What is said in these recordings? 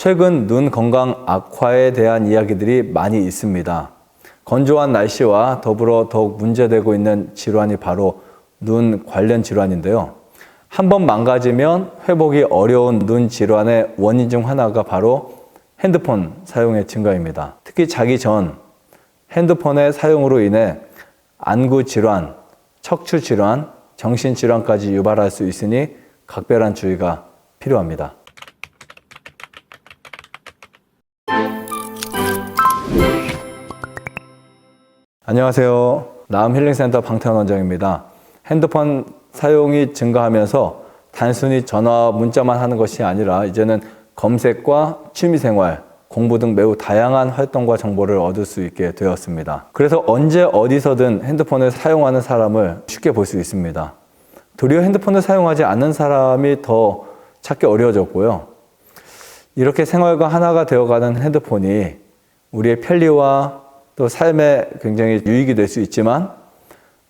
최근 눈 건강 악화에 대한 이야기들이 많이 있습니다. 건조한 날씨와 더불어 더욱 문제되고 있는 질환이 바로 눈 관련 질환인데요. 한번 망가지면 회복이 어려운 눈 질환의 원인 중 하나가 바로 핸드폰 사용의 증가입니다. 특히 자기 전 핸드폰의 사용으로 인해 안구 질환, 척추 질환, 정신 질환까지 유발할 수 있으니 각별한 주의가 필요합니다. 안녕하세요. 나음힐링센터 방태원 원장입니다. 핸드폰 사용이 증가하면서 단순히 전화와 문자만 하는 것이 아니라 이제는 검색과 취미생활, 공부 등 매우 다양한 활동과 정보를 얻을 수 있게 되었습니다. 그래서 언제 어디서든 핸드폰을 사용하는 사람을 쉽게 볼 수 있습니다. 도리어 핸드폰을 사용하지 않는 사람이 더 찾기 어려워졌고요. 이렇게 생활과 하나가 되어가는 핸드폰이 우리의 편리와 또 삶에 굉장히 유익이 될 수 있지만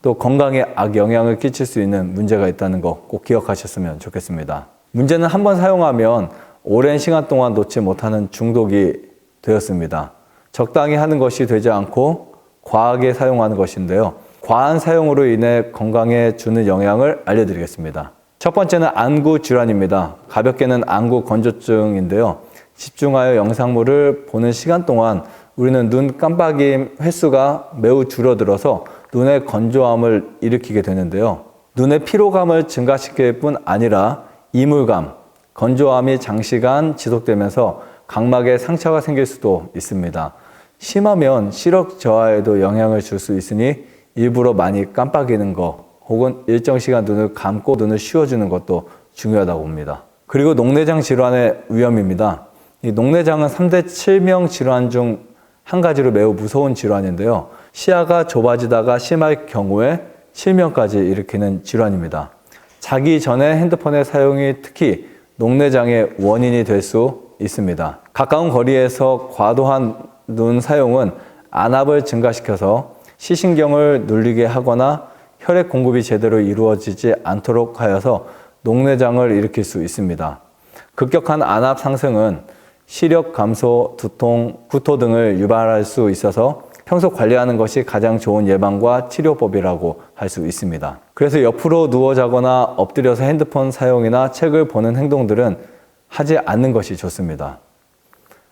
또 건강에 악영향을 끼칠 수 있는 문제가 있다는 거 꼭 기억하셨으면 좋겠습니다. 문제는 한번 사용하면 오랜 시간 동안 놓지 못하는 중독이 되었습니다. 적당히 하는 것이 되지 않고 과하게 사용하는 것인데요. 과한 사용으로 인해 건강에 주는 영향을 알려드리겠습니다. 첫 번째는 안구 질환입니다. 가볍게는 안구 건조증인데요. 집중하여 영상물을 보는 시간 동안 우리는 눈 깜빡임 횟수가 매우 줄어들어서 눈의 건조함을 일으키게 되는데요. 눈의 피로감을 증가시킬 뿐 아니라 이물감, 건조함이 장시간 지속되면서 각막에 상처가 생길 수도 있습니다. 심하면 시력 저하에도 영향을 줄 수 있으니 일부러 많이 깜빡이는 것 혹은 일정 시간 눈을 감고 눈을 쉬어주는 것도 중요하다고 봅니다. 그리고 녹내장 질환의 위험입니다. 이 녹내장은 3대 치명 질환 중 한 가지로 매우 무서운 질환인데요. 시야가 좁아지다가 심할 경우에 실명까지 일으키는 질환입니다. 자기 전에 핸드폰의 사용이 특히 녹내장의 원인이 될 수 있습니다. 가까운 거리에서 과도한 눈 사용은 안압을 증가시켜서 시신경을 눌리게 하거나 혈액 공급이 제대로 이루어지지 않도록 하여서 녹내장을 일으킬 수 있습니다. 급격한 안압 상승은 시력 감소, 두통, 구토 등을 유발할 수 있어서 평소 관리하는 것이 가장 좋은 예방과 치료법이라고 할 수 있습니다. 그래서 옆으로 누워 자거나 엎드려서 핸드폰 사용이나 책을 보는 행동들은 하지 않는 것이 좋습니다.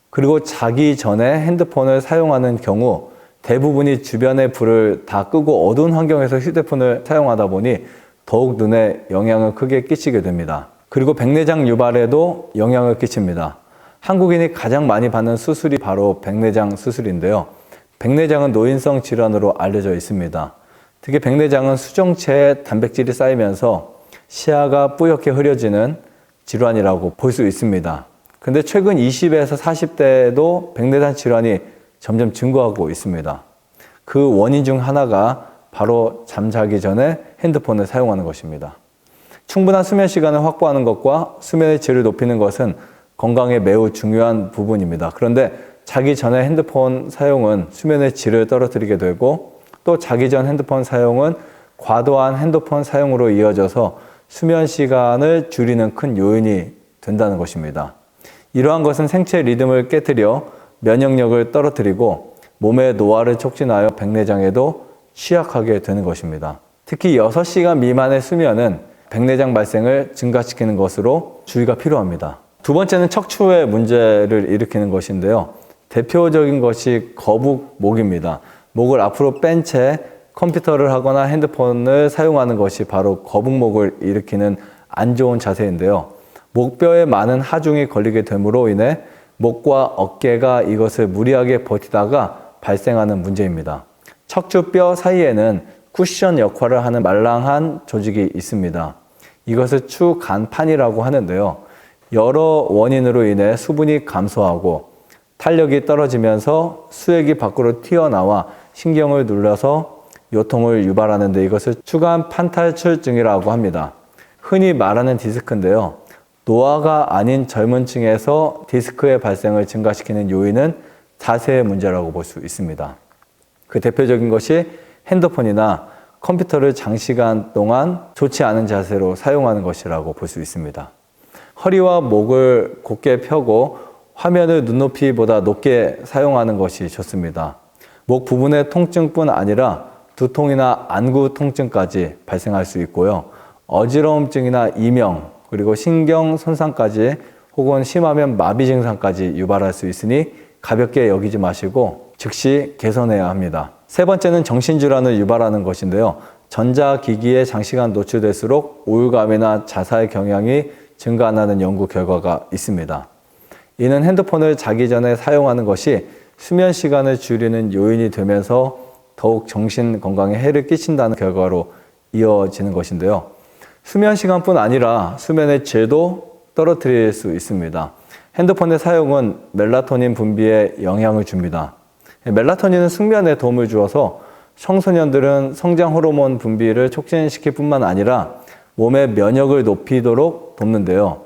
그리고 자기 전에 핸드폰을 사용하는 경우 대부분이 주변의 불을 다 끄고 어두운 환경에서 휴대폰을 사용하다 보니 더욱 눈에 영향을 크게 끼치게 됩니다. 그리고 백내장 유발에도 영향을 끼칩니다. 한국인이 가장 많이 받는 수술이 바로 백내장 수술인데요. 백내장은 노인성 질환으로 알려져 있습니다. 특히 백내장은 수정체에 단백질이 쌓이면서 시야가 뿌옇게 흐려지는 질환이라고 볼 수 있습니다. 근데 최근 20에서 40대에도 백내장 질환이 점점 증가하고 있습니다. 그 원인 중 하나가 바로 잠자기 전에 핸드폰을 사용하는 것입니다. 충분한 수면 시간을 확보하는 것과 수면의 질을 높이는 것은 건강에 매우 중요한 부분입니다. 그런데 자기 전에 핸드폰 사용은 수면의 질을 떨어뜨리게 되고 또 자기 전 핸드폰 사용은 과도한 핸드폰 사용으로 이어져서 수면 시간을 줄이는 큰 요인이 된다는 것입니다. 이러한 것은 생체 리듬을 깨뜨려 면역력을 떨어뜨리고 몸의 노화를 촉진하여 백내장에도 취약하게 되는 것입니다. 특히 6시간 미만의 수면은 백내장 발생을 증가시키는 것으로 주의가 필요합니다. 두 번째는 척추의 문제를 일으키는 것인데요. 대표적인 것이 거북목입니다. 목을 앞으로 뺀 채 컴퓨터를 하거나 핸드폰을 사용하는 것이 바로 거북목을 일으키는 안 좋은 자세인데요. 목뼈에 많은 하중이 걸리게 됨으로 인해 목과 어깨가 이것을 무리하게 버티다가 발생하는 문제입니다. 척추뼈 사이에는 쿠션 역할을 하는 말랑한 조직이 있습니다. 이것을 추간판이라고 하는데요. 여러 원인으로 인해 수분이 감소하고 탄력이 떨어지면서 수액이 밖으로 튀어나와 신경을 눌러서 요통을 유발하는데 이것을 추간 판탈출증이라고 합니다. 흔히 말하는 디스크인데요. 노화가 아닌 젊은 층에서 디스크의 발생을 증가시키는 요인은 자세의 문제라고 볼 수 있습니다. 그 대표적인 것이 핸드폰이나 컴퓨터를 장시간 동안 좋지 않은 자세로 사용하는 것이라고 볼 수 있습니다. 허리와 목을 곧게 펴고 화면을 눈높이보다 높게 사용하는 것이 좋습니다. 목 부분의 통증뿐 아니라 두통이나 안구 통증까지 발생할 수 있고요. 어지러움증이나 이명, 그리고 신경 손상까지 혹은 심하면 마비 증상까지 유발할 수 있으니 가볍게 여기지 마시고 즉시 개선해야 합니다. 세 번째는 정신질환을 유발하는 것인데요. 전자기기에 장시간 노출될수록 우울감이나 자살 경향이 증가한다는 연구 결과가 있습니다. 이는 핸드폰을 자기 전에 사용하는 것이 수면 시간을 줄이는 요인이 되면서 더욱 정신 건강에 해를 끼친다는 결과로 이어지는 것인데요. 수면 시간뿐 아니라 수면의 질도 떨어뜨릴 수 있습니다. 핸드폰의 사용은 멜라토닌 분비에 영향을 줍니다. 멜라토닌은 숙면에 도움을 주어서 청소년들은 성장 호르몬 분비를 촉진시킬 뿐만 아니라 몸의 면역을 높이도록 돕는데요.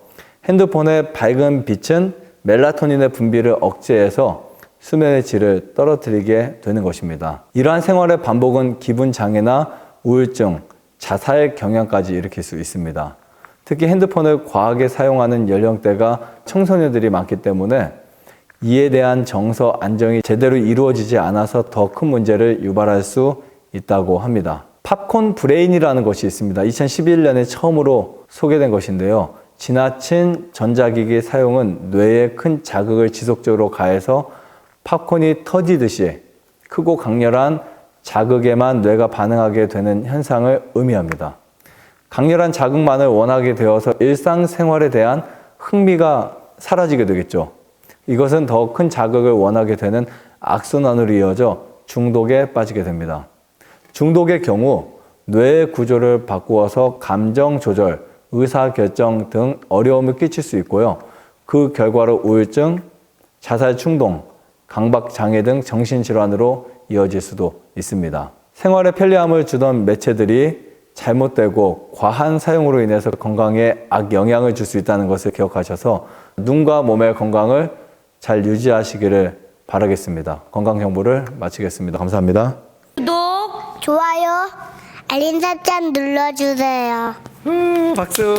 핸드폰의 밝은 빛은 멜라토닌의 분비를 억제해서 수면의 질을 떨어뜨리게 되는 것입니다. 이러한 생활의 반복은 기분 장애나 우울증, 자살 경향까지 일으킬 수 있습니다. 특히 핸드폰을 과하게 사용하는 연령대가 청소년들이 많기 때문에 이에 대한 정서 안정이 제대로 이루어지지 않아서 더 큰 문제를 유발할 수 있다고 합니다. 팝콘 브레인이라는 것이 있습니다. 2011년에 처음으로 소개된 것인데요. 지나친 전자기기 사용은 뇌에 큰 자극을 지속적으로 가해서 팝콘이 터지듯이 크고 강렬한 자극에만 뇌가 반응하게 되는 현상을 의미합니다. 강렬한 자극만을 원하게 되어서 일상생활에 대한 흥미가 사라지게 되겠죠. 이것은 더 큰 자극을 원하게 되는 악순환으로 이어져 중독에 빠지게 됩니다. 중독의 경우 뇌의 구조를 바꾸어서 감정 조절, 의사결정 등 어려움을 끼칠 수 있고요. 그 결과로 우울증, 자살 충동, 강박장애 등 정신질환으로 이어질 수도 있습니다. 생활에 편리함을 주던 매체들이 잘못되고 과한 사용으로 인해서 건강에 악영향을 줄 수 있다는 것을 기억하셔서 눈과 몸의 건강을 잘 유지하시기를 바라겠습니다. 건강 정보를 마치겠습니다. 감사합니다. 구독, 좋아요, 알림 설정 눌러주세요. 박수!